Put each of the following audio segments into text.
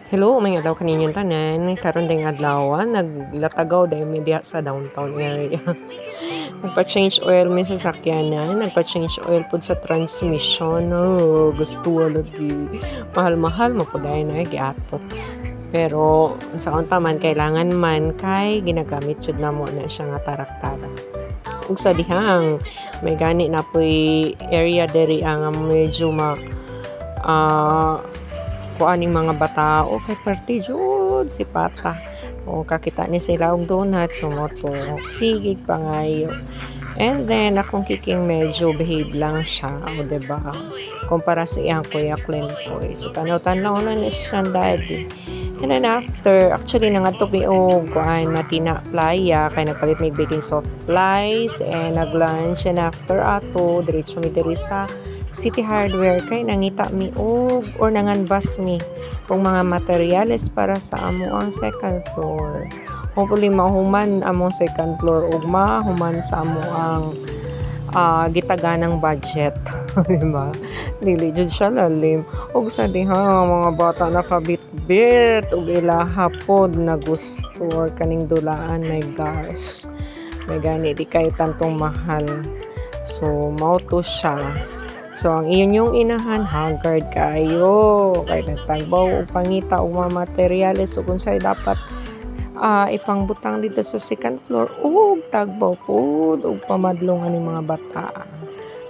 Hello, may adlaw kaninyong tanan. Karon dayong adlaw, naglatagaw dahil mi diha sa downtown area. Nagpa-change oil mi sa sakyanan, nagpa-change oil pud sa transmission. Oh, gusto lagi. Mahal-mahal mo pud ay na giatot. Pero sa unta man kailangan man kay ginagamit jud namo na siya nga tarak-tarak. Ug sa dihang may gani na poy area diri ang medyo ah kuaning mga bata o kay parte jud si pata o kakita ni sila og donut sumoto sigig pangayo and then akong kiking medyo behave lang siya o diba kumpara sa iyang kuya Clintoy so tanaw-tanaw na ni siya daddy and then after actually nangadto mi og kuan Matina Playa kay nagpalit mig baking supplies and nag-lunch and after ato diretso mi diri sa City Hardware kay nangita mi og or nanganbas mi kung mga materyales para sa amo ang second floor. Hopefully mahuman among second floor ug mahuman sa amo ang gitaganang budget, di ba? Dili jud siya lalim. Ug sa diha mga bata nakabitbit ug ilaha pod na gusto or kaning dulaan, my gosh. May gani di kay tantong mahal. So mao to siya. So, ang inyong inahan, haggard kayo. Kaya nagtagbaw o pangita o mga materyales o kung sa'y dapat ipangbutang dito sa second floor. Tagbaw po o pamadlong ani mga bata.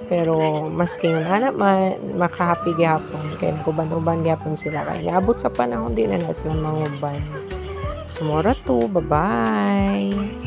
Pero, maski nga na makahapi gihapon. Kaya nagkuban-uban gihapon sila. Kaya naabot sa panahon din na sila manguban. Sumura to. Bye-bye.